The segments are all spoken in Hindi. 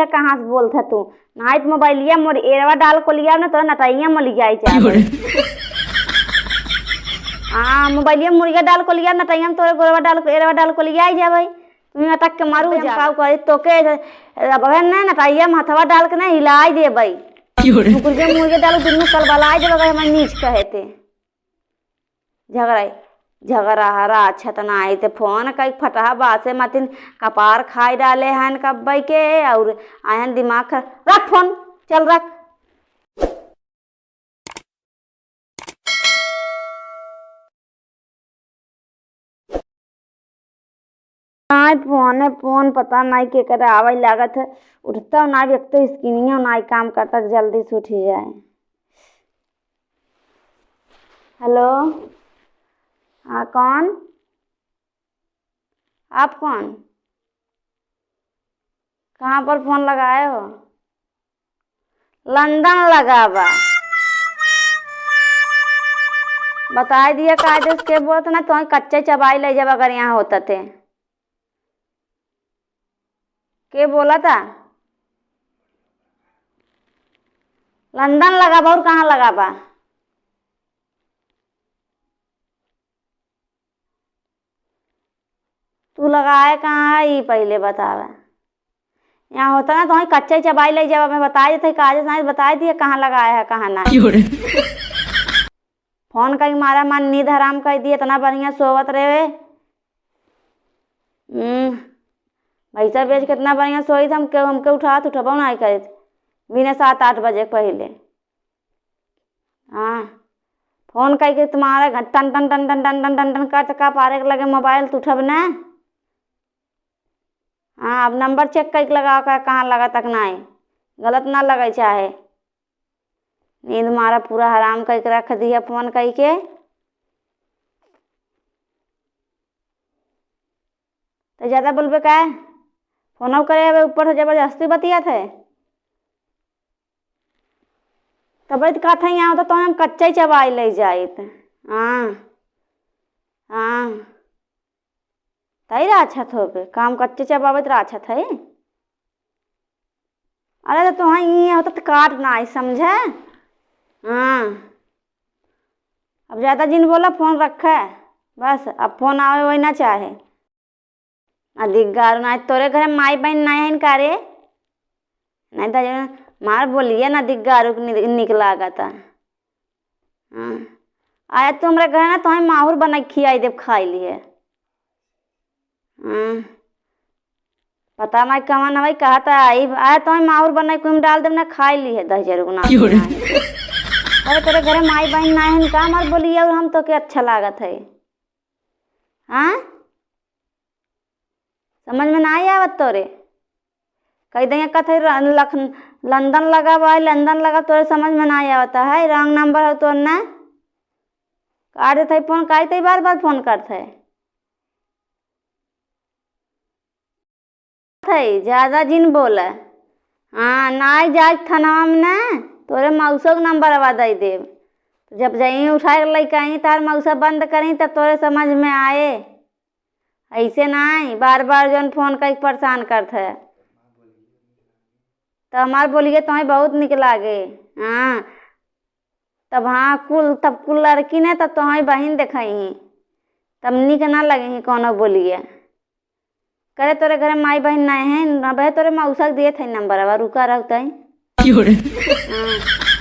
क्या कहाँ से बोलता तू नाइट मोबाइलिया मोर एरवा डाल को लिया ना तो नटाइया मोली जाए चाहे हाँ मोबाइलिया मुर्गा डाल को लिया नटाइया में तोरे गोरवा डाल को एरवा डाल को लिया ही जाए तुम्हें अटक के मारू जाओ करे तो के अब है ना नटाइया में हथवा डाल के ना हिलाई दे भाई मुर्गे डालो दुनू कल बलाई दे बगैर हमारे नीच कहे थे झगड़ा हरा अच्छा तना आई थे फोन कई फटहा बासे मतिन कपार खाई डाले हन कब्बई के और आयन दिमाग रख फोन चल रख फोन पता नहीं के करे आवे लागत है उठता ना भी तो स्किनिया ना काम करता जल्दी से उठ जाए। हेलो हाँ कौन आप कौन कहाँ पर फोन लगाए हो लंदन लगा बा बता दिया कायदे के बोलत ना तो कच्चे चबाई ले जब अगर यहाँ होता थे के बोला था लंदन लगा बा और कहाँ लगा बा तू लगाए कहाँ है ये पहले बतावा यहाँ होता ना तो कच्चे चबाई ले जब मैं बता देते काजे साइंस बता दिए कहाँ लगाया है कहाँ ना फोन कहीं मारा मन नींद हराम कर दिए इतना बढ़िया सोवत रहे भैसा बेच कितना बढ़िया सोई थे हमके उठबो ना करे बिना 7-8 बजे पहले हाँ फोन करके तुम्हारा टन टन टन टन टन टन टन टन कर का पारे लगे मोबाइल तो उठब ना हाँ अब नंबर चेक करके लगा कर कहाँ लगा तक ना है गलत ना लगे चाहे नींद मारा पूरा हराम करके रख दिया फोन करके तो ज़्यादा बोलबे का है फोन करे ऊपर से जबरदस्ती बतिया थे तब कहा था यहाँ होता तो हम कच्चे चबाई ले जाए हाँ हाँ तई राछत हो पे काम कच्चे चबावत राछत है अरे तो तुहाँ ये होता तो काट ना आई समझे हाँ अब ज़्यादा जिन बोला फोन रखा है बस अब फोन आवे वही ना चाहे अधिकार ना तोरे घर माई बहन नहीं है का रे नहीं तो मार बोलिए ना दिग्गारू निकला था हाँ आया तो हमारे घर ना तो हम माहौर बना खियाई देव खाई लिए हाँ पता नहीं कहाँ ना भाई कहा था आई आया तो हम माहौर बना कुम डाल देव ना खाई ली है 10,000 गुना अरे तेरे घर माई बहन नहीं है का मार बोलिए और हम तो के अच्छा लागत है हाँ समझ में ना आई आवत तोरे कह देंगे कथे लंदन लगा हुआ है लंदन लगा तोरे समझ में ना आवता है रॉन्ग नंबर है तो ना काट देते फोन काटते बार बार फोन करते ज़्यादा जिन बोले हाँ ना जाए थाना में ना तोरे मौसो के नंबर आवा दे देव जब जाइए उठा ले कहीं तार मौसा बंद करी तब तोरे समझ में आए ऐसे नहीं बार बार जौन फोन कर परेशान करते है तो हमार बोलिए तुम्हें बहुत निक लागे हाँ तब हाँ कुल लड़की ने तब तुम्हें बहन देखी तब निक ना लगे ही कोनो बोलिए करे तोरे घर माई बहन नहीं है न बहे तोरे मौसा दिए थे नंबर अब रुका रहते हाँ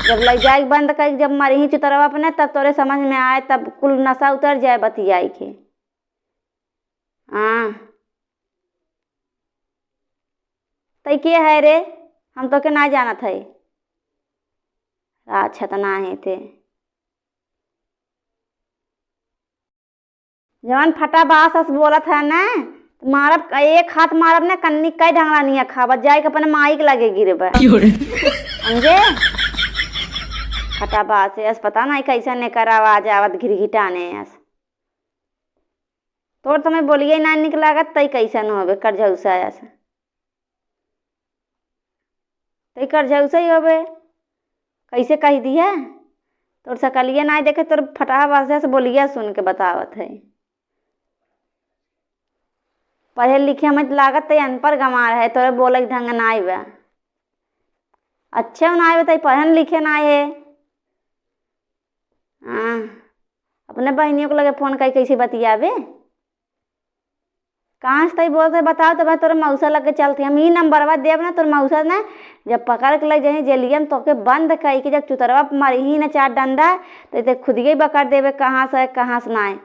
जब लग जाए बंद कर जब मरी ही चुतरवा अपने तब तोरे समझ में आए तब कुल नशा उतर जाए बतियाई के हाँ तो के है रे हम तो के ना जाना थे अच्छा तो ना है थे जवान फटा बास बोला था ना मारब एक हाथ मारब ना कन्नी कई ढंगला नहीं खाबत जाए अपने माई के लगे गिरबे समझे फटा बास है पता नहीं कैसे ने कर आवाज आवत घिरघिटाने तोड़ तो मैं बोलिए ना निकलागत तई कैसे न होबे कर झौसा ऐसा तई कर झौसा ही होबे कैसे कह दिया तोर सकलिए ना देखे तोर फटा बास से बोलिए सुन के बतावत है पढ़े लिखे में लागत तो अनपढ़ गंवार है तोरे बोले ढंग ना आइबा अच्छा ना आए बताई, पढ़न लिखे ना आए। हाँ, अपने बहनियों को लगे फोन कर कैसे बतियाबे। कहाँ से तई बोलते बताओ तो मैं तोरे मौसा लगे चलती, हम ही नंबरवा देव ना तोर मौसा ने जब पकड़ के लग जाही जेलियन तो के बंद कही कि जब चुतरवा मारी ही ना 4 डंडा तो ते खुद ही बकड़ देवे कहाँ से ना आए।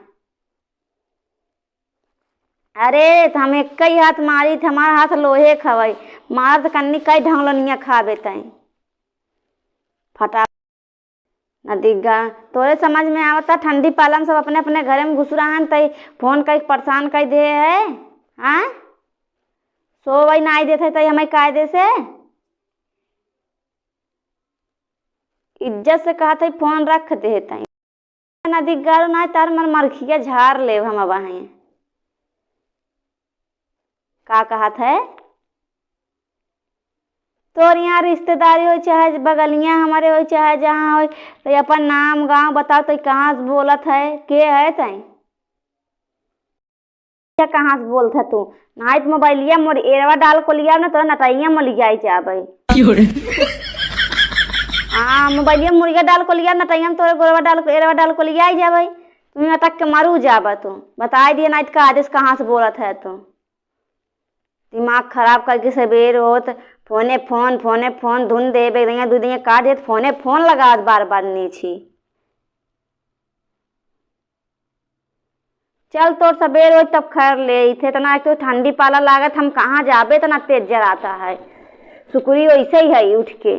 अरे तो हम एक ही हाथ मारी थे, हमारा हाथ लोहे खवई मार तो कन्नी कई ढंगलनिया खाबे तई फटा नदीगा। तोरे समझ में आवता ठंडी पालन सब अपने अपने घरे में घुस रहा है तई फोन कई परेशान कई दे है। हाँ, सो वही ना देते तई हमें कायदे से इज्जत से कहा था फोन रख दे तई नदी गारो ना तार मन मरखिया झाड़ ले हम अब हैं। का कहा था तोर यहाँ रिश्तेदारी हो चाहे बगलियाँ हमारे हो चाहे जहाँ हो तो अपन नाम गांव बताओ तो कहाँ से बोलत है के है तई कहाँ से बोलत है तू ना तो मोबाइलिया मोर एरवा डाल को लिया ना तो नटैया में लिया जाबे। हाँ, मोबाइलिया मुर्गा डाल को लिया नटैया में तोरे गोरवा डाल को एरवा डाल को लिया जाबे। तुम अटक के मारू जाबा तू बता दिए नाइट का आदेश कहाँ से बोलत है तू दिमाग खराब करके सवेर होत फोने फोन धुन दे बेदिया दू दिया काट दे फोन लगा बार बार नीची। चल तोर सवेर हो तब खैर ले थे तना तो ठंडी पाला लागत हम कहाँ जाबे तना तेज जराता है सुकुरी वैसे ही है उठ के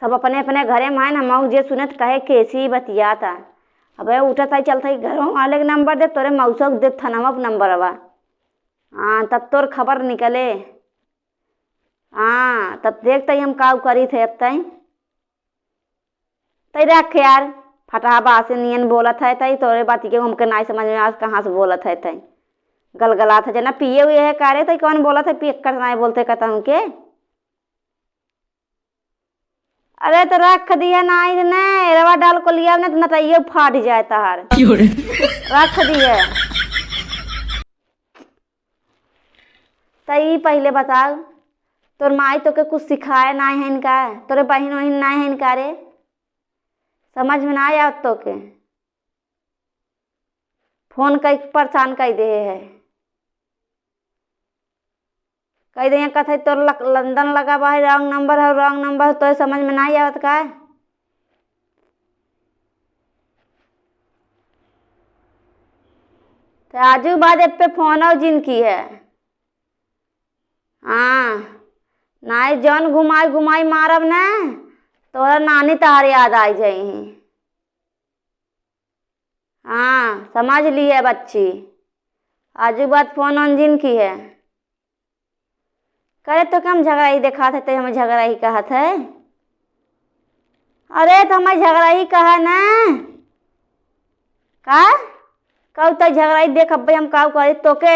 सब अपने अपने घरे में है ना मऊ जे सुनत कहे कैसी बतियाता। अब उठत है चलता है घरों वाले के नंबर दे तोरे मौसा दे थनवा नंबरवा। हाँ, तब तोर खबर निकले। हाँ, तब देखते ही हम काउ करी थे अब तई तई रख यार फटाबा से नियन बोलत है तई तोरे बात के हमके नहीं समझ में आज कहाँ से बोलत है तई गलगला था जना पिए हुए है कारे तई कौन बोलत है पिए कर नहीं बोलते कहता हूँ के। अरे तो रख दिया नहीं ने रवा डाल को लिया ना तो नटैया फाट जाए तहार रख दिए। तई पहले बताओ तोर माई तो के कुछ सिखाए नहीं है इनका तोरे बहन वहन नहीं है इनका रे समझ में ना आया तो के फोन कई परेशान कर दे है कह दे कथे तोर लंदन लगा बा रॉन्ग नंबर तो समझ में नहीं आवत का। तो आजू बाजू पे फोन और जिनकी है। हाँ, नहीं जौन घुमाई मारब ना तोरा नानी तार याद आ जाई। हाँ, समझ ली है बच्ची आजू बात फोन ऑन जिनकी है करे तो कम झगड़ा ही देखा थे तो हमें झगड़ा ही कहा था। अरे तो हमें झगड़ा ही कहा ना का कब तक झगड़ा ही देख अब हम काउ करे तो के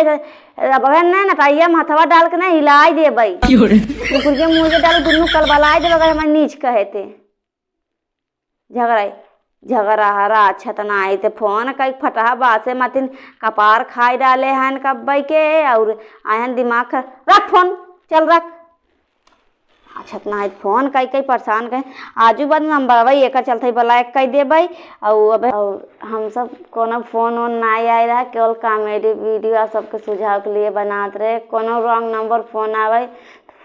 अब ना नटाइया में हथवा डाल के ना हिलाई दे भाई मुँह से डाल दुनू कलबलाई दे अगर हमें नीच कहे थे झगड़ा हरा अच्छा तना आई थे फोन कई फटहा बासे मतिन कपार खाई डाले हैं कब्बई के और आयन दिमाग रख फोन चल रख। अच्छा तना फोन कई परेशान कहे आजू बाजू नंबर भाई एक चलते ब्लैक कह दे भाई और हम सब कोनो फोन वोन नहीं आए रहा केवल कॉमेडी वीडियो सबके सुझाव के लिए बनाते रहे कोनो रॉन्ग नंबर फोन आवे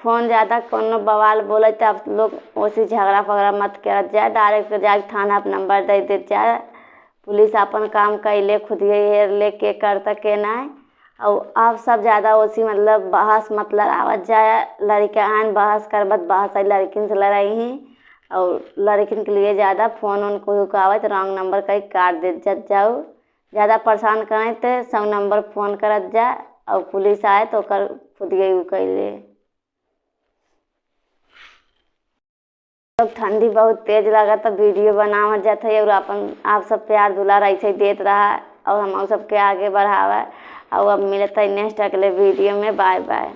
फोन ज़्यादा कोनो बवाल बोले तो आप लोग उसी झगड़ा फगड़ा मत कर जाए डायरेक्ट जाके थाना पर नंबर दे दे जाए पुलिस अपन काम कैले खुद हेर ले के करता के नहीं और आप सब ज़्यादा उसी मतलब बहस मत लड़ावत जाए लड़कियाँ बहस करबत बहस लड़किन से लड़ाई ही और लड़किन के लिए ज़्यादा फ़ोन उन को रुकावत रॉन्ग नंबर कहीं काट दे जाओ ज़्यादा परेशान करें तो 100 नंबर फ़ोन करत जाए और पुलिस आए तो कर खुद ही कैले। ठंडी बहुत तेज लगा तो वीडियो बनावत जाता है और अपन आप सब प्यार दुलार ऐसे देते रहा और हम सबके आगे बढ़ावा और अब मिलता है नेक्स्ट अगले वीडियो में। Bye bye.